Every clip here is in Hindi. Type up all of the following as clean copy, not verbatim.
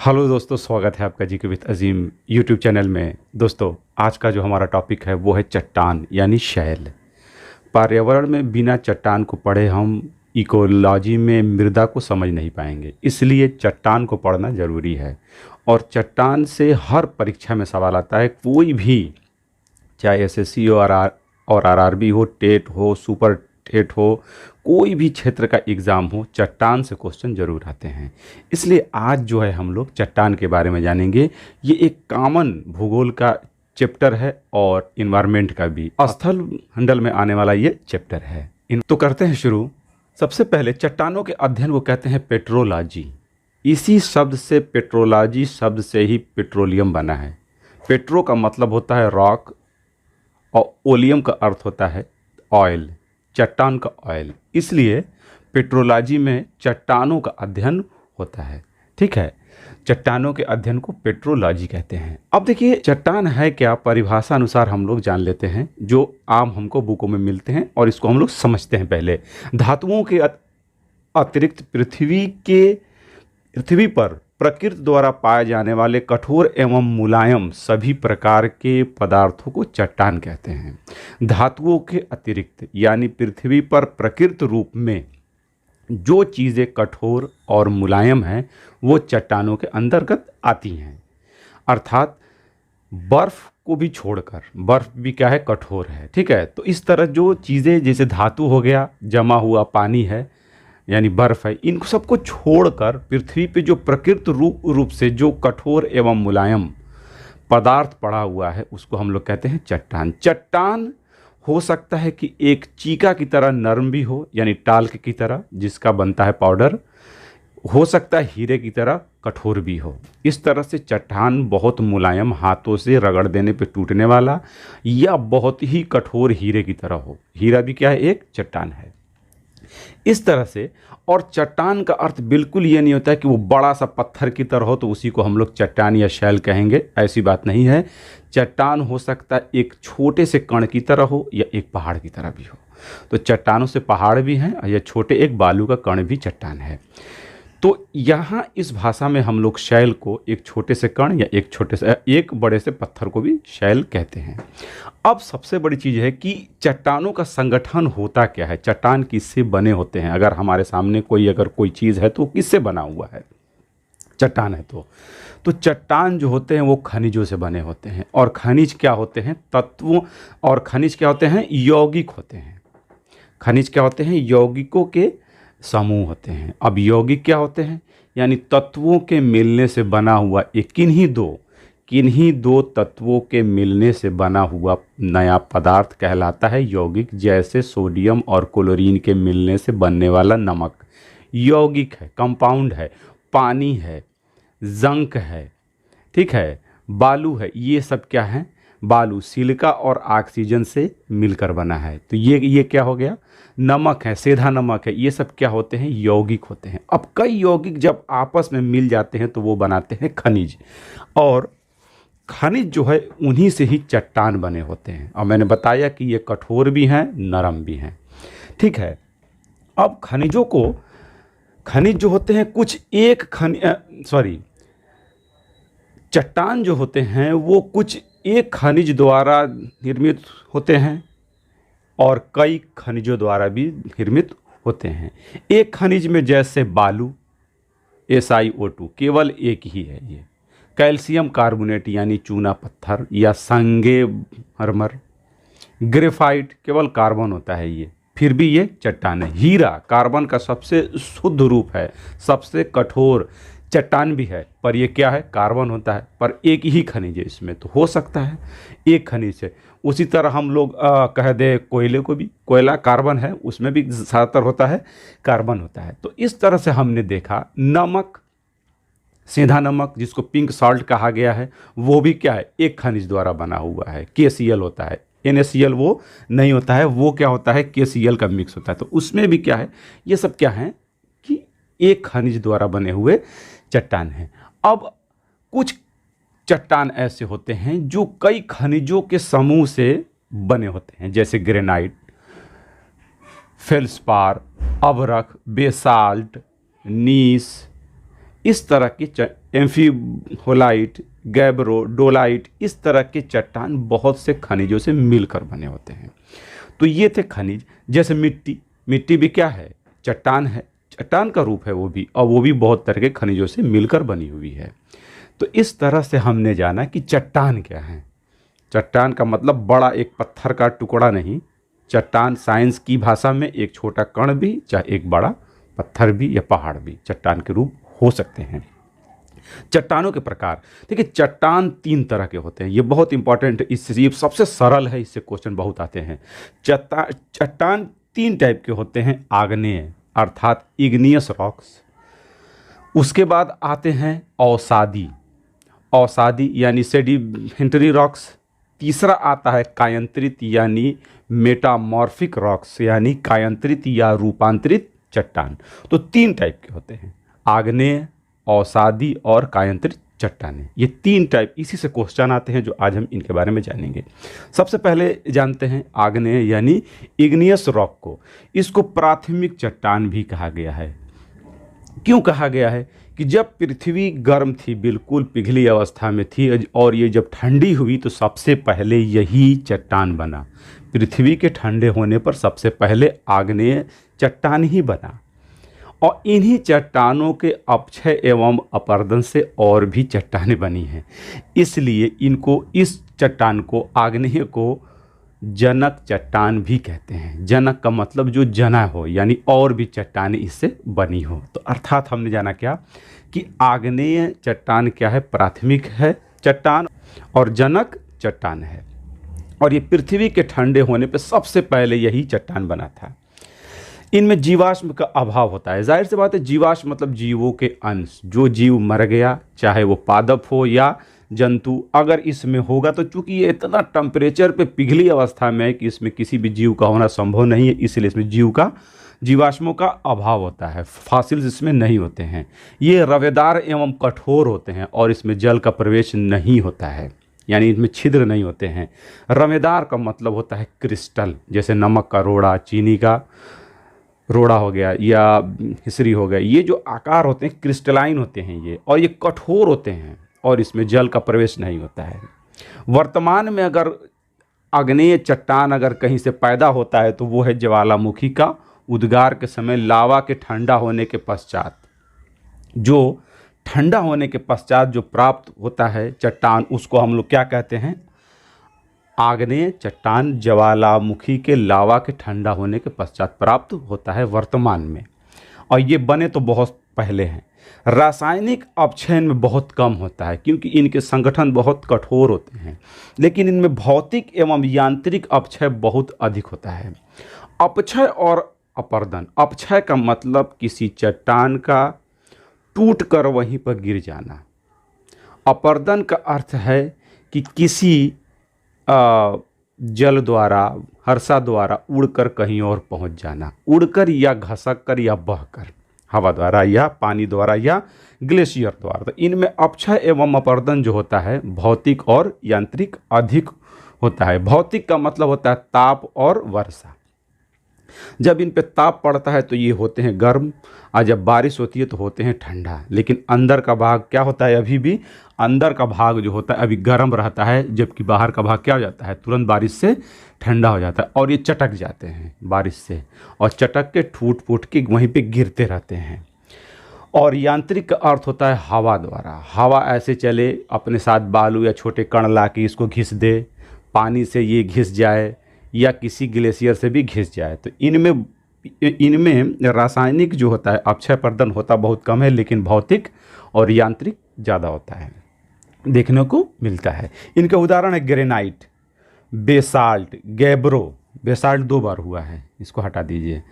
हेलो दोस्तों, स्वागत है आपका जी के विद अजीम यूट्यूब चैनल में। दोस्तों, आज का जो हमारा टॉपिक है वो है चट्टान यानी शैल। पर्यावरण में बिना चट्टान को पढ़े हम इकोलॉजी में मृदा को समझ नहीं पाएंगे, इसलिए चट्टान को पढ़ना ज़रूरी है। और चट्टान से हर परीक्षा में सवाल आता है। कोई भी, चाहे एसएससी और आरआरबी हो, टेट हो, सुपर टेट हो, कोई भी क्षेत्र का एग्ज़ाम हो, चट्टान से क्वेश्चन जरूर आते हैं। इसलिए आज जो है हम लोग चट्टान के बारे में जानेंगे। ये एक कॉमन भूगोल का चैप्टर है और इन्वायरमेंट का भी, स्थल मंडल में आने वाला ये चैप्टर है। तो करते हैं शुरू। सबसे पहले चट्टानों के अध्ययन को कहते हैं पेट्रोलॉजी। इसी शब्द से, पेट्रोलॉजी शब्द से ही पेट्रोलियम बना है। पेट्रो का मतलब होता है रॉक और ओलियम का अर्थ होता है ऑयल, चट्टान का ऑयल। इसलिए पेट्रोलॉजी में चट्टानों का अध्ययन होता है। ठीक है, चट्टानों के अध्ययन को पेट्रोलॉजी कहते हैं। अब देखिए, चट्टान है क्या, परिभाषा अनुसार हम लोग जान लेते हैं, जो आम हमको बुकों में मिलते हैं और इसको हम लोग समझते हैं। पहले, धातुओं के अतिरिक्त पृथ्वी पर प्रकृति द्वारा पाए जाने वाले कठोर एवं मुलायम सभी प्रकार के पदार्थों को चट्टान कहते हैं। धातुओं के अतिरिक्त यानी पृथ्वी पर प्रकृति रूप में जो चीज़ें कठोर और मुलायम हैं वो चट्टानों के अंतर्गत आती हैं। अर्थात बर्फ़ को भी छोड़कर, बर्फ़ भी क्या है, कठोर है। ठीक है, तो इस तरह जो चीज़ें, जैसे धातु हो गया, जमा हुआ पानी है यानी बर्फ़ है, इन सबको छोड़कर पृथ्वी पे जो प्रकृति रूप से जो कठोर एवं मुलायम पदार्थ पड़ा हुआ है उसको हम लोग कहते हैं चट्टान। चट्टान हो सकता है कि एक चीका की तरह नरम भी हो, यानी टाल्क की तरह जिसका बनता है पाउडर, हो सकता है हीरे की तरह कठोर भी हो। इस तरह से चट्टान बहुत मुलायम, हाथों से रगड़ देने पे टूटने वाला, या बहुत ही कठोर हीरे की तरह हो। हीरा भी क्या है, एक चट्टान है। इस तरह से, और चट्टान का अर्थ बिल्कुल ये नहीं होता है कि वो बड़ा सा पत्थर की तरह हो तो उसी को हम लोग चट्टान या शैल कहेंगे, ऐसी बात नहीं है। चट्टान हो सकता है एक छोटे से कण की तरह हो या एक पहाड़ की तरह भी हो। तो चट्टानों से पहाड़ भी हैं या छोटे एक बालू का कण भी चट्टान है। तो यहाँ इस भाषा में हम लोग शैल को एक छोटे से कण या एक बड़े से पत्थर को भी शैल कहते हैं। अब सबसे बड़ी चीज़ है कि चट्टानों का संगठन होता क्या है, चट्टान किससे बने होते हैं। अगर हमारे सामने अगर कोई चीज़ है तो किससे बना हुआ है, चट्टान है तो चट्टान जो होते हैं वो खनिजों से बने होते हैं। और खनिज क्या होते हैं, तत्वों, और खनिज क्या होते हैं, यौगिक होते हैं। खनिज क्या होते हैं, यौगिकों के समूह होते हैं। अब यौगिक क्या होते हैं, यानी तत्वों के मिलने से बना हुआ एक, किन्हीं दो तत्वों के मिलने से बना हुआ नया पदार्थ कहलाता है यौगिक। जैसे सोडियम और क्लोरीन के मिलने से बनने वाला नमक यौगिक है, कंपाउंड है। पानी है, जंक है, ठीक है, बालू है, ये सब क्या है, बालू सिलिका और ऑक्सीजन से मिलकर बना है। तो ये क्या हो गया, नमक है, सेंधा नमक है, ये सब क्या होते हैं, यौगिक होते हैं। अब कई यौगिक जब आपस में मिल जाते हैं तो वो बनाते हैं खनिज, और खनिज जो है उन्हीं से ही चट्टान बने होते हैं। और मैंने बताया कि ये कठोर भी हैं, नरम भी हैं। ठीक है, अब खनिज जो होते हैं, चट्टान जो होते हैं वो कुछ एक खनिज द्वारा निर्मित होते हैं और कई खनिजों द्वारा भी निर्मित होते हैं। एक खनिज में जैसे बालू SiO2 केवल एक ही है, ये कैल्शियम कार्बोनेट यानी चूना पत्थर या संगमरमर, ग्रेफाइट केवल कार्बन होता है, ये फिर भी ये चट्टान है। हीरा कार्बन का सबसे शुद्ध रूप है, सबसे कठोर चट्टान भी है, पर ये क्या है, कार्बन होता है, पर एक ही खनिज है इसमें, तो हो सकता है एक खनिज है। उसी तरह हम लोग कह दे कोयले को भी, कोयला कार्बन है, उसमें भी ज़्यादातर होता है कार्बन होता है। तो इस तरह से हमने देखा नमक, सेंधा नमक जिसको पिंक सॉल्ट कहा गया है, वो भी क्या है, एक खनिज द्वारा बना हुआ है, KCl होता है। NaCl वो नहीं होता है, वो क्या होता है, KCl का मिक्स होता है। तो उसमें भी क्या है, ये सब क्या है कि एक खनिज द्वारा बने हुए चट्टान हैं। अब कुछ चट्टान ऐसे होते हैं जो कई खनिजों के समूह से बने होते हैं, जैसे ग्रेनाइट, फेल्सपार, अभ्रक, बेसाल्ट, नीस, इस तरह के एम्फीहोलाइट, गैब्रो, डोलाइट, इस तरह के चट्टान बहुत से खनिजों से मिलकर बने होते हैं। तो ये थे खनिज। जैसे मिट्टी, मिट्टी भी क्या है? चट्टान है, चट्टान का रूप है वो भी, और वो भी बहुत तरह के खनिजों से मिलकर बनी हुई है। तो इस तरह से हमने जाना कि चट्टान क्या है। चट्टान का मतलब बड़ा एक पत्थर का टुकड़ा नहीं, चट्टान साइंस की भाषा में एक छोटा कण भी, चाहे एक बड़ा पत्थर भी या पहाड़ भी चट्टान के रूप हो सकते हैं। चट्टानों के प्रकार देखिए, चट्टान 3 तरह के होते हैं। ये बहुत इंपॉर्टेंट है, इससे ये सबसे सरल है, इससे क्वेश्चन बहुत आते हैं। चट्टान 3 टाइप के होते हैं। आग्नेय अर्थात इग्नियस रॉक्स, उसके बाद आते हैं अवसादी, अवसादी यानी सेडिमेंटरी रॉक्स, तीसरा आता है कायांतरित यानी मेटामॉर्फिक रॉक्स यानी कायांतरित या रूपांतरित चट्टान। तो 3 टाइप के होते हैं, आग्नेय, अवसादी और कायांतरित चट्टानें। ये 3 टाइप, इसी से क्वेश्चन आते हैं जो आज हम इनके बारे में जानेंगे। सबसे पहले जानते हैं आग्नेय यानी इग्नियस रॉक को। इसको प्राथमिक चट्टान भी कहा गया है। क्यों कहा गया है? कि जब पृथ्वी गर्म थी, बिल्कुल पिघली अवस्था में थी, और ये जब ठंडी हुई तो सबसे पहले यही चट्टान बना। पृथ्वी के ठंडे होने पर सबसे पहले आग्नेय चट्टान ही बना, और इन्हीं चट्टानों के अपक्षय एवं अपर्दन से और भी चट्टानें बनी हैं। इसलिए इनको, इस चट्टान को, आग्नेय को जनक चट्टान भी कहते हैं। जनक का मतलब जो जना हो, यानी और भी चट्टानें इससे बनी हो। तो अर्थात हमने जाना क्या कि आग्नेय चट्टान क्या है? प्राथमिक है चट्टान, और जनक चट्टान है। और ये पृथ्वी के ठंडे होने पे सबसे पहले यही चट्टान बना था। इनमें जीवाश्म का अभाव होता है। जाहिर सी बात है, जीवाश्म मतलब जीवों के अंश, जो जीव मर गया, चाहे वो पादप हो या जंतु, अगर इसमें होगा तो चूंकि ये इतना टेम्परेचर पे पिघली अवस्था में है कि इसमें किसी भी जीव का होना संभव नहीं है, इसलिए इसमें जीवाश्मों का अभाव होता है। फॉसिल्स इसमें नहीं होते हैं। ये रवेदार एवं कठोर होते हैं और इसमें जल का प्रवेश नहीं होता है, यानी इसमें छिद्र नहीं होते हैं। रवेदार का मतलब होता है क्रिस्टल, जैसे नमक का रोड़ा, चीनी का रोड़ा हो गया या हिसरी हो गया। ये जो आकार होते हैं क्रिस्टलाइन होते हैं ये, और ये कठोर होते हैं और इसमें जल का प्रवेश नहीं होता है। वर्तमान में अगर आग्नेय चट्टान अगर कहीं से पैदा होता है तो वो है ज्वालामुखी का उद्गार के समय लावा के ठंडा होने के पश्चात, जो ठंडा होने के पश्चात जो प्राप्त होता है चट्टान, उसको हम लोग क्या कहते हैं? आग्नेय चट्टान। ज्वालामुखी के लावा के ठंडा होने के पश्चात प्राप्त होता है वर्तमान में, और ये बने तो बहुत पहले हैं। रासायनिक अपक्षय में बहुत कम होता है क्योंकि इनके संगठन बहुत कठोर होते हैं, लेकिन इनमें भौतिक एवं यांत्रिक अपक्षय बहुत अधिक होता है। अपक्षय और अपर्दन, अपक्षय का मतलब किसी चट्टान का टूट कर वहीं पर गिर जाना। अपर्दन का अर्थ है कि किसी जल द्वारा, हर्षा द्वारा उड़कर कहीं और पहुंच जाना, उड़कर या घसक कर या बहकर, हवा द्वारा या पानी द्वारा या ग्लेशियर द्वारा। तो इनमें अपक्षय एवं अपर्दन जो होता है भौतिक और यांत्रिक अधिक होता है। भौतिक का मतलब होता है ताप और वर्षा। जब इन पे ताप पड़ता है तो ये होते हैं गर्म, और जब बारिश होती है तो होते हैं ठंडा। लेकिन अंदर का भाग क्या होता है? अभी भी अंदर का भाग जो होता है अभी गर्म रहता है, जबकि बाहर का भाग क्या हो जाता है? तुरंत बारिश से ठंडा हो जाता है, और ये चटक जाते हैं बारिश से, और चटक के टूट फूट के वहीं पे गिरते रहते हैं। और यांत्रिक का अर्थ होता है हवा द्वारा। हवा ऐसे चले, अपने साथ बालू या छोटे कण ला के इसको घिस दे, पानी से ये घिस जाए या किसी ग्लेशियर से भी घिस जाए। तो इनमें रासायनिक जो होता है अपक्षय पर्दन होता बहुत कम है, लेकिन भौतिक और यांत्रिक ज़्यादा होता है, देखने को मिलता है। इनके उदाहरण है ग्रेनाइट, बेसाल्ट, गैब्रो। बेसाल्ट 2 बार हुआ है, इसको हटा दीजिए।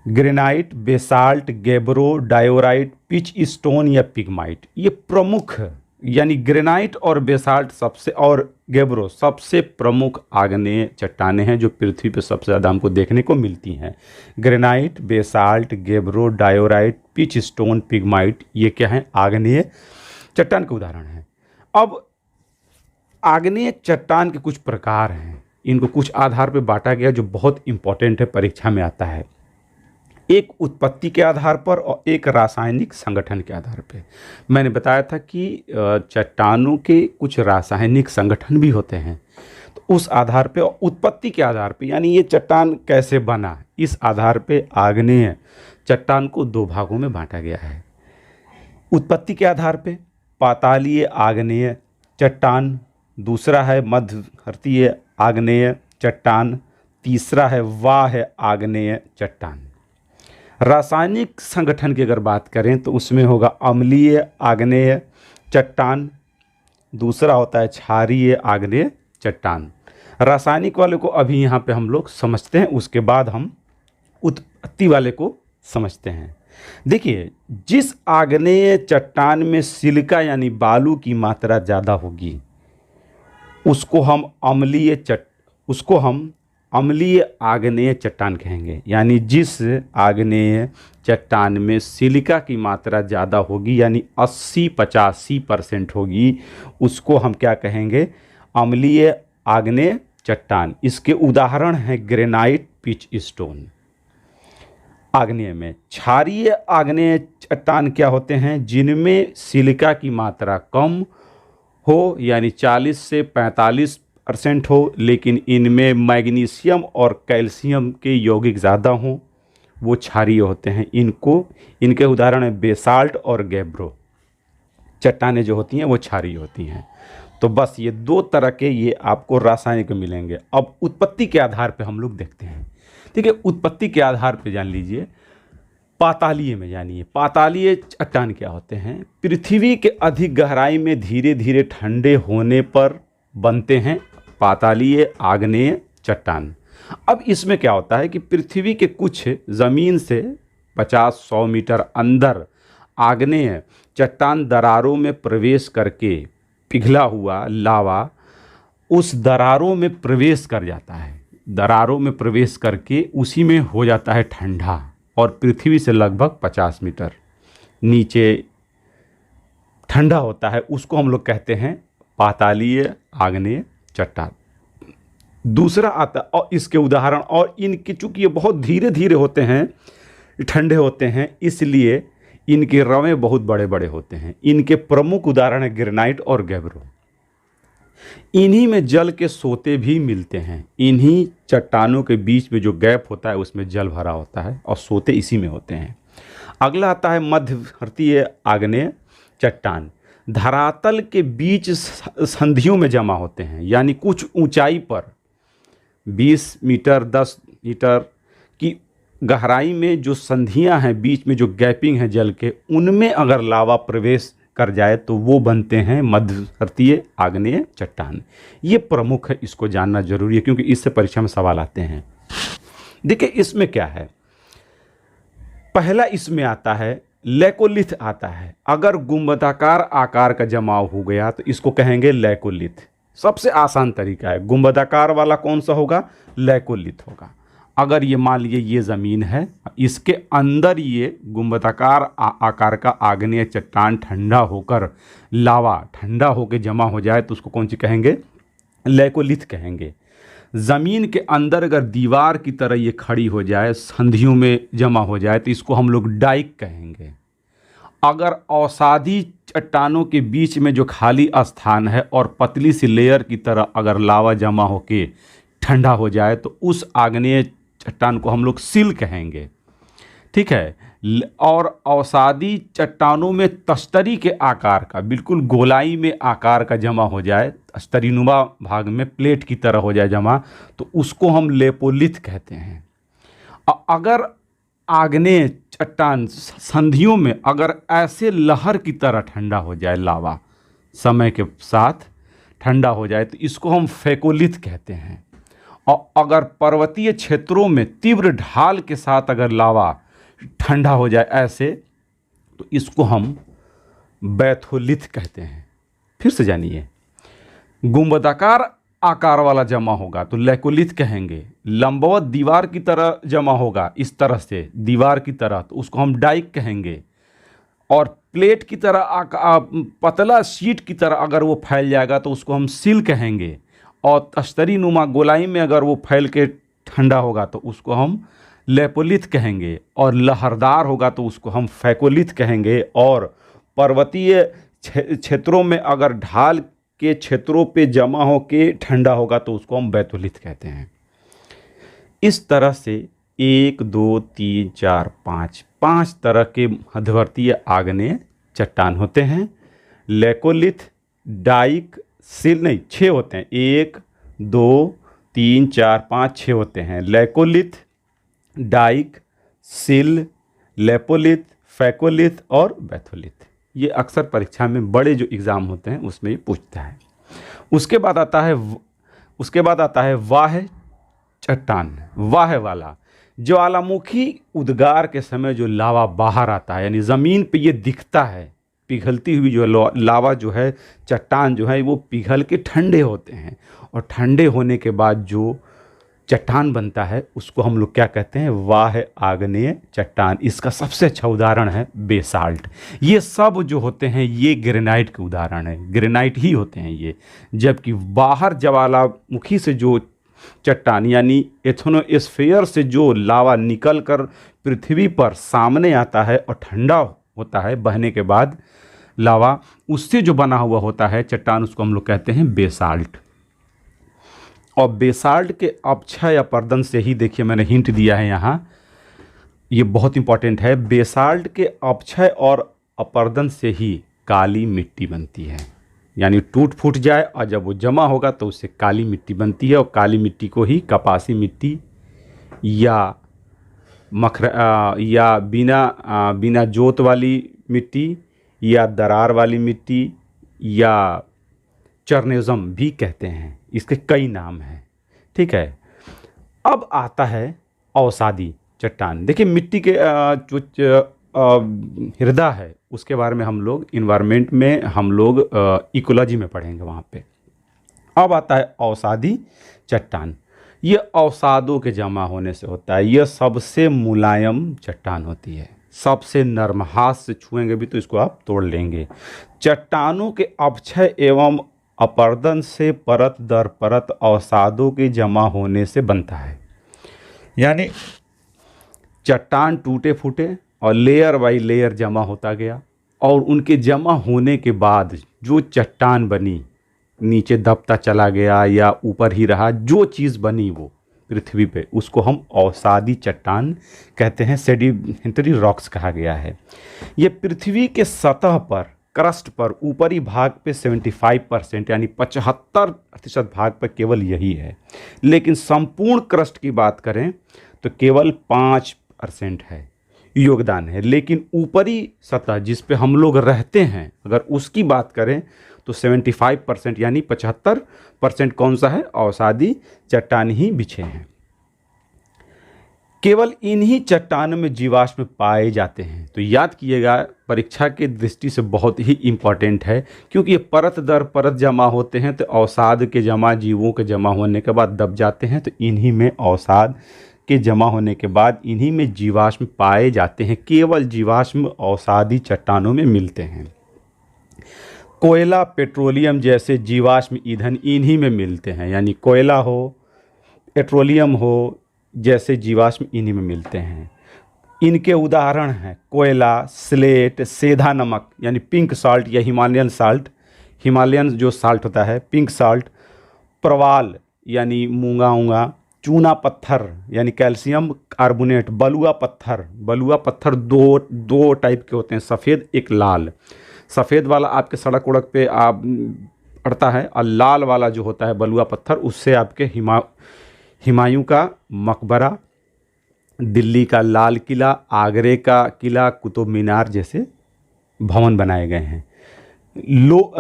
Granite, basalt, gabbro, diorite, pitch stone या पिगमाइट, ये प्रमुख, यानी ग्रेनाइट और बेसाल्ट सबसे, और गैब्रो सबसे प्रमुख आग्नेय चट्टानें हैं जो पृथ्वी पर सबसे ज़्यादा हमको देखने को मिलती हैं। Granite, basalt, gabbro, diorite, pitchstone, pegmatite, ये क्या हैं? आग्नेय चट्टान के उदाहरण हैं। अब आग्नेय चट्टान के कुछ प्रकार हैं, इनको कुछ आधार पर बांटा गया जो बहुत इंपॉर्टेंट है, परीक्षा में आता है। एक उत्पत्ति के आधार पर और एक रासायनिक संगठन के आधार पे। मैंने बताया था कि चट्टानों के कुछ रासायनिक संगठन भी होते हैं, तो उस आधार पे और उत्पत्ति के आधार पे, यानी ये चट्टान कैसे बना, इस आधार पे आग्नेय चट्टान को दो भागों में बांटा गया है। उत्पत्ति के आधार पे पातालीय आग्नेय चट्टान, दूसरा है मध्यवर्तीय आग्नेय चट्टान, तीसरा है वाह्य आग्नेय चट्टान। रासायनिक संगठन की अगर बात करें तो उसमें होगा अम्लीय आग्नेय चट्टान, दूसरा होता है क्षारीय आग्नेय चट्टान। रासायनिक वाले को अभी यहाँ पे हम लोग समझते हैं, उसके बाद हम उत्पत्ति वाले को समझते हैं। देखिए, जिस आग्नेय चट्टान में सिलिका यानी बालू की मात्रा ज़्यादा होगी उसको हम अम्लीय आग्नेय चट्टान कहेंगे। यानी जिस आग्नेय चट्टान में सिलिका की मात्रा ज़्यादा होगी, यानी 80-85% होगी, उसको हम क्या कहेंगे, अम्लीय आग्नेय चट्टान। इसके उदाहरण हैं ग्रेनाइट, पिच स्टोन। आग्नेय में क्षारीय आग्नेय चट्टान क्या होते हैं, जिनमें सिलिका की मात्रा कम हो, यानी 40 से 45% हो, लेकिन इनमें मैग्नीशियम और कैल्शियम के यौगिक ज़्यादा हों, वो क्षारीय होते हैं। इनके उदाहरण हैं बेसाल्ट और गैब्रो। चट्टानें जो होती हैं वो क्षारीय होती हैं। तो बस ये दो तरह के ये आपको रासायनिक मिलेंगे। अब उत्पत्ति के आधार पे हम लोग देखते हैं। ठीक है, उत्पत्ति के आधार पे जान लीजिए, पातालीय में जानिए, पातालीय चट्टान क्या होते हैं। पृथ्वी के अधिक गहराई में धीरे धीरे ठंडे होने पर बनते हैं पातालीय आग्नेय चट्टान। अब इसमें क्या होता है कि पृथ्वी के कुछ ज़मीन से 50-100 मीटर अंदर आग्नेय चट्टान दरारों में प्रवेश करके पिघला हुआ लावा उस दरारों में प्रवेश कर जाता है। दरारों में प्रवेश करके उसी में हो जाता है ठंडा, और पृथ्वी से लगभग 50 मीटर नीचे ठंडा होता है। उसको हम लोग कहते हैं पातालीय आग्नेय चट्टान। दूसरा आता, और इसके उदाहरण, और इनके चूंकि ये बहुत धीरे धीरे होते हैं, ठंडे होते हैं, इसलिए इनके रवें बहुत बड़े बड़े होते हैं। इनके प्रमुख उदाहरण है ग्रेनाइट और गैब्रो। इन्हीं में जल के सोते भी मिलते हैं। इन्हीं चट्टानों के बीच में जो गैप होता है उसमें जल भरा होता है और सोते इसी में होते हैं। अगला आता है मध्यवर्तीय आग्नेय चट्टान। धरातल के बीच संधियों में जमा होते हैं, यानी कुछ ऊंचाई पर 20 मीटर 10 मीटर की गहराई में जो संधियां हैं, बीच में जो गैपिंग है जल के, उनमें अगर लावा प्रवेश कर जाए तो वो बनते हैं मध्यवर्तीय आग्नेय चट्टान। ये प्रमुख है, इसको जानना जरूरी है क्योंकि इससे परीक्षा में सवाल आते हैं। देखिए इसमें क्या है, पहला इसमें आता है लैकोलिथ आता है। अगर गुंबदाकार आकार का जमाव हो गया तो इसको कहेंगे लैकोलिथ। सबसे आसान तरीका है, गुंबदाकार वाला कौन सा होगा, लैकोलिथ होगा। अगर ये मान लीजिए ये ज़मीन है, इसके अंदर ये गुंबदाकार आकार का आग्नेय चट्टान ठंडा होकर, लावा ठंडा होकर जमा हो जाए तो उसको कौन सी कहेंगे, लैकोलिथ कहेंगे। ज़मीन के अंदर अगर दीवार की तरह ये खड़ी हो जाए, संधियों में जमा हो जाए तो इसको हम लोग डाइक कहेंगे। अगर अवसादी चट्टानों के बीच में जो खाली स्थान है और पतली सी लेयर की तरह अगर लावा जमा होके ठंडा हो जाए तो उस आग्नेय चट्टान को हम लोग सिल कहेंगे। ठीक है, और अवसादी चट्टानों में तस्तरी के आकार का, बिल्कुल गोलाई में आकार का जमा हो जाए, तस्तरीनुमा भाग में प्लेट की तरह हो जाए जमा, तो उसको हम लेपोलिथ कहते हैं। अगर आग्नेय चट्टान संधियों में अगर ऐसे लहर की तरह ठंडा हो जाए, लावा समय के साथ ठंडा हो जाए, तो इसको हम फेकोलिथ कहते हैं। और अगर पर्वतीय क्षेत्रों में तीव्र ढाल के साथ अगर लावा ठंडा हो जाए ऐसे, तो इसको हम बैथोलिथ कहते हैं। फिर से जानिए, गुंबदाकार आकार वाला जमा होगा तो लैकोलिथ कहेंगे। लंबवत दीवार की तरह जमा होगा, इस तरह से दीवार की तरह, तो उसको हम डाइक कहेंगे। और प्लेट की तरह पतला शीट की तरह अगर वो फैल जाएगा तो उसको हम सिल कहेंगे। और तस्तरी नुमा गोलाई में अगर वो फैल के ठंडा होगा तो उसको हम लेपोलिथ कहेंगे, और लहरदार होगा तो उसको हम फैकोलिथ कहेंगे, और पर्वतीय क्षेत्रों में अगर ढाल के क्षेत्रों पे जमा हो के ठंडा होगा तो उसको हम बैथोलिथ कहते हैं। इस तरह से 1 2 3 4 5 5 तरह के मध्यवर्तीय आग्नेय चट्टान होते हैं। लेकोलिथ, डाइक, सिल, नहीं 6 होते हैं, 1 2 3 4 5 6 होते हैं। लेकोलिथ, डाइक, सिल, लेपोलिथ, फैकोलिथ और बैथोलिथ। ये अक्सर परीक्षा में बड़े जो एग्ज़ाम होते हैं उसमें ये पूछता है। उसके बाद आता है वाह चट्टान। वाह वाला ज्वालामुखी उद्गार के समय जो लावा बाहर आता है, यानी ज़मीन पे ये दिखता है पिघलती हुई जो लावा जो है, चट्टान जो है वो पिघल के ठंडे होते हैं, और ठंडे होने के बाद जो चट्टान बनता है उसको हम लोग क्या कहते हैं? वाह आग्नेय चट्टान। इसका सबसे अच्छा उदाहरण है बेसाल्ट। ये सब जो होते हैं ये ग्रेनाइट के उदाहरण है, ग्रेनाइट ही होते हैं ये। जबकि बाहर ज्वालामुखी से जो चट्टान यानी एथनोस्फीयर से जो लावा निकल कर पृथ्वी पर सामने आता है और ठंडा होता है बहने के बाद लावा, उससे जो बना हुआ होता है चट्टान, उसको हम लोग कहते हैं बेसाल्ट। और बेसाल्ट के अपक्षय अपर्दन से ही, देखिए मैंने हिंट दिया है यहाँ, ये बहुत इंपॉर्टेंट है। बेसाल्ट के अपक्षय और अपर्दन से ही काली मिट्टी बनती है, यानी टूट फूट जाए और जब वो जमा होगा तो उससे काली मिट्टी बनती है, और काली मिट्टी को ही कपासी मिट्टी या या बिना जोत वाली मिट्टी या दरार वाली मिट्टी या चरनेज़म भी कहते हैं। इसके कई नाम हैं, ठीक है। अब आता है अवसादी चट्टान। देखिए मिट्टी के जो हृदय है उसके बारे में हम लोग इन्वायरमेंट में, हम लोग इकोलॉजी में पढ़ेंगे वहाँ पे। अब आता है अवसादी चट्टान। ये अवसादों के जमा होने से होता है। यह सबसे मुलायम चट्टान होती है, सबसे नरम, हाथ से छुएंगे भी तो इसको आप तोड़ लेंगे। चट्टानों के अपक्षय एवं अपर्दन से परत दर परत अवसादों के जमा होने से बनता है। यानी चट्टान टूटे फूटे और लेयर बाई लेयर जमा होता गया, और उनके जमा होने के बाद जो चट्टान बनी, नीचे दबता चला गया या ऊपर ही रहा, जो चीज़ बनी वो पृथ्वी पे, उसको हम अवसादी चट्टान कहते हैं। सेडिमेंट्री रॉक्स कहा गया है। ये पृथ्वी के सतह पर, क्रस्ट पर, ऊपरी भाग पे 75% यानी 75% भाग पर केवल यही है। लेकिन संपूर्ण क्रस्ट की बात करें तो केवल 5% है योगदान है। लेकिन ऊपरी सतह जिस पे हम लोग रहते हैं, अगर उसकी बात करें तो 75% यानी 75% कौन सा है? अवसादी चट्टान ही बिछे हैं। केवल इन्हीं चट्टानों में जीवाश्म पाए जाते हैं। तो याद कीजिएगा, परीक्षा के दृष्टि से बहुत ही इम्पॉर्टेंट है, क्योंकि ये परत दर परत जमा होते हैं। तो अवसाद के जमा, जीवों के जमा होने के बाद दब जाते हैं, तो इन्हीं में अवसाद के जमा होने के बाद इन्हीं में जीवाश्म पाए जाते हैं। केवल जीवाश्म अवसादी चट्टानों में मिलते हैं। कोयला, पेट्रोलियम जैसे जीवाश्म ईंधन इन्हीं में मिलते हैं, यानी कोयला हो, पेट्रोलियम हो जैसे जीवाश्म इन्हीं में मिलते हैं। इनके उदाहरण हैं कोयला, स्लेट, सेंधा नमक यानी पिंक साल्ट या हिमालयन साल्ट, हिमालयन जो साल्ट होता है, पिंक साल्ट, प्रवाल यानी मूंगा ऊंगा, चूना पत्थर यानी कैल्शियम कार्बोनेट, बलुआ पत्थर। बलुआ पत्थर दो टाइप के होते हैं, सफ़ेद एक लाल। सफ़ेद वाला आपके सड़क उड़क पे आप पड़ता है, और लाल वाला जो होता है बलुआ पत्थर, उससे आपके हुमायूं का मकबरा, दिल्ली का लाल किला, आगरे का किला, कुतुब मीनार जैसे भवन बनाए गए हैं।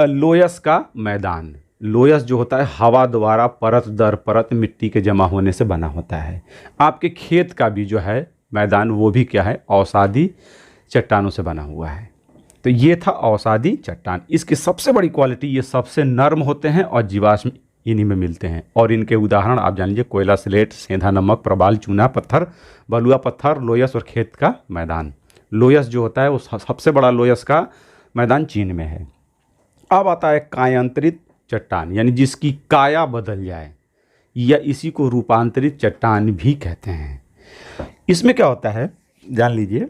लोयस का मैदान, लोयस जो होता है हवा द्वारा परत दर परत मिट्टी के जमा होने से बना होता है। आपके खेत का भी जो है मैदान, वो भी क्या है? अवसादी चट्टानों से बना हुआ है। तो ये था अवसादी चट्टान। इसकी सबसे बड़ी क्वालिटी, ये सबसे नर्म होते हैं और जीवाश्म इन्हीं में मिलते हैं। और इनके उदाहरण आप जान लीजिए, कोयला, स्लेट, सेंधा नमक, प्रबाल, चूना पत्थर, बलुआ पत्थर, लोयस और खेत का मैदान। लोयस जो होता है वो सबसे बड़ा लोयस का मैदान चीन में है। अब आता है कायांतरित चट्टान, यानी जिसकी काया बदल जाए, या इसी को रूपांतरित चट्टान भी कहते हैं। इसमें क्या होता है जान लीजिए,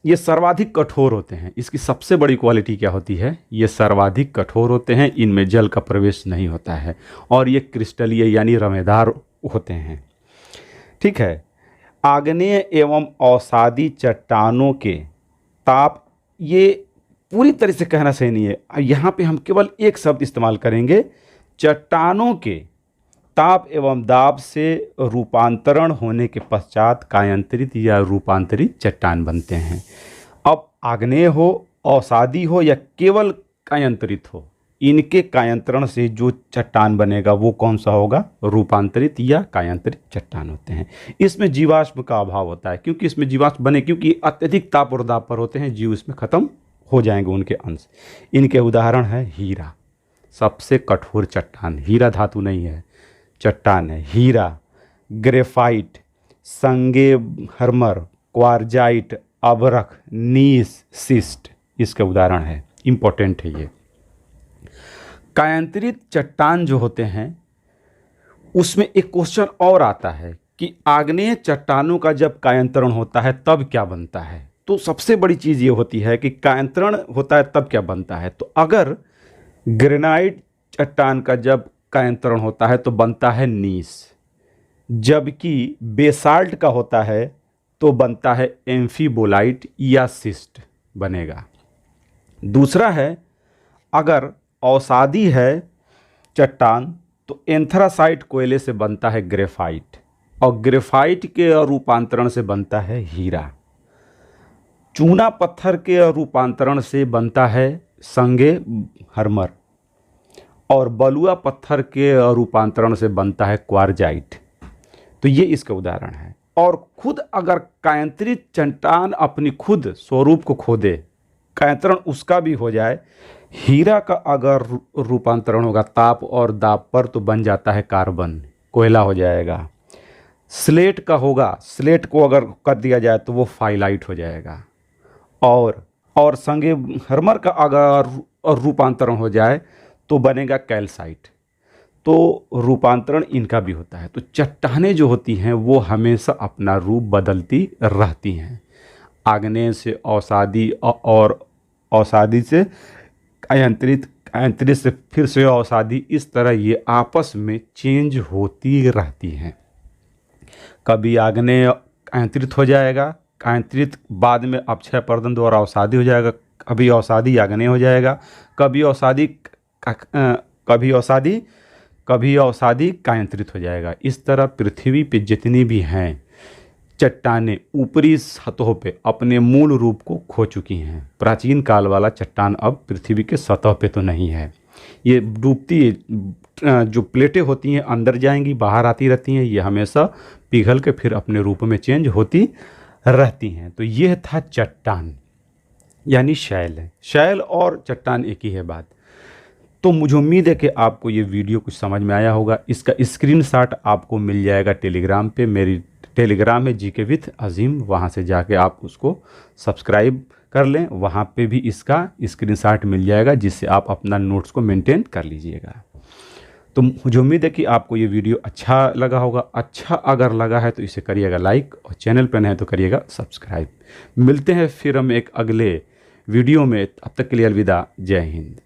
ये सर्वाधिक कठोर होते हैं। इसकी सबसे बड़ी क्वालिटी क्या होती है, ये सर्वाधिक कठोर होते हैं, इनमें जल का प्रवेश नहीं होता है और ये क्रिस्टलीय यानी रमेदार होते हैं। ठीक है। आग्नेय एवं अवसादी चट्टानों के ताप, ये पूरी तरह से कहना सही नहीं है, यहाँ पे हम केवल एक शब्द इस्तेमाल करेंगे, चट्टानों के ताप एवं दाब से रूपांतरण होने के पश्चात कायांतरित या रूपांतरित चट्टान बनते हैं। अब आग्नेय हो, अवसादी हो या केवल कायांतरित हो, इनके कायांतरण से जो चट्टान बनेगा वो कौन सा होगा, रूपांतरित या कायांतरित चट्टान होते हैं। इसमें जीवाश्म का अभाव होता है, क्योंकि इसमें जीवाश्म बने क्योंकि अत्यधिक ताप और दाब पर होते हैं, जीव इसमें खत्म हो जाएंगे उनके अंश। इनके उदाहरण है हीरा, सबसे कठोर चट्टान, हीरा धातु नहीं है, चट्टान है, हीरा, ग्रेफाइट, संगमरमर, क्वार्जाइट, अभ्रक, नीस, सिस्ट इसके उदाहरण है, इंपॉर्टेंट है ये। कायांतरित चट्टान जो होते हैं उसमें एक क्वेश्चन और आता है कि आग्नेय चट्टानों का जब कायांतरण होता है तब क्या बनता है। तो सबसे बड़ी चीज़ ये होती है कि कायांतरण होता है तब क्या बनता है। तो अगर ग्रेनाइट चट्टान का जब कायांतरण होता है तो बनता है नीस, जबकि बेसाल्ट का होता है तो बनता है एम्फीबोलाइट या सिस्ट बनेगा। दूसरा है, अगर अवसादी है चट्टान तो एंथ्रासाइट कोयले से बनता है ग्रेफाइट, और ग्रेफाइट के रूपांतरण से बनता है हीरा। चूना पत्थर के रूपांतरण से बनता है संगमरमर, और बलुआ पत्थर के रूपांतरण से बनता है क्वार्जाइट। तो ये इसका उदाहरण है। और खुद अगर कायांतरित चट्टान अपनी खुद स्वरूप को खो दे, कायांतरण उसका भी हो जाए, हीरा का अगर रूपांतरण होगा ताप और दाब पर तो बन जाता है कार्बन, कोयला हो जाएगा। स्लेट का होगा, स्लेट को अगर कर दिया जाए तो वो फाइलाइट हो जाएगा। और संगमरमर का अगर रूपांतरण हो जाए तो बनेगा कैल्साइट। तो रूपांतरण इनका भी होता है। तो चट्टानें जो होती हैं वो हमेशा अपना रूप बदलती रहती हैं, आग्नेय से अवसादी और अवसादी से कायांतरित, कायांतरित से फिर से अवसादी, इस तरह ये आपस में चेंज होती रहती हैं। कभी आग्नेय कायांतरित हो जाएगा, कायांतरित बाद में अपक्षय पर्दन द्वारा अवसादी हो जाएगा, कभी अवसादी आग्नेय हो जाएगा, कभी अवसादी कायांतरित हो जाएगा। इस तरह पृथ्वी पे जितनी भी हैं चट्टानें ऊपरी सतहों पे अपने मूल रूप को खो चुकी हैं। प्राचीन काल वाला चट्टान अब पृथ्वी के सतह पे तो नहीं है। ये डूबती जो प्लेटें होती हैं अंदर जाएंगी बाहर आती रहती हैं, ये हमेशा पिघल के फिर अपने रूप में चेंज होती रहती हैं। तो यह था चट्टान यानी शैल है। शैल और चट्टान एक ही है बात। तो मुझे उम्मीद है कि आपको ये वीडियो कुछ समझ में आया होगा। इसका स्क्रीनशॉट आपको मिल जाएगा टेलीग्राम पे। मेरी टेलीग्राम है जीके विथ अजीम, वहाँ से जाके आप उसको सब्सक्राइब कर लें, वहाँ पे भी इसका स्क्रीनशॉट मिल जाएगा जिससे आप अपना नोट्स को मेंटेन कर लीजिएगा। तो मुझे उम्मीद है कि आपको ये वीडियो अच्छा लगा होगा। अच्छा अगर लगा है तो इसे करिएगा लाइक, और चैनल पर नए हैं तो करिएगा सब्सक्राइब। मिलते हैं फिर हम एक अगले वीडियो में, तब तक के लिए अलविदा, जय हिंद।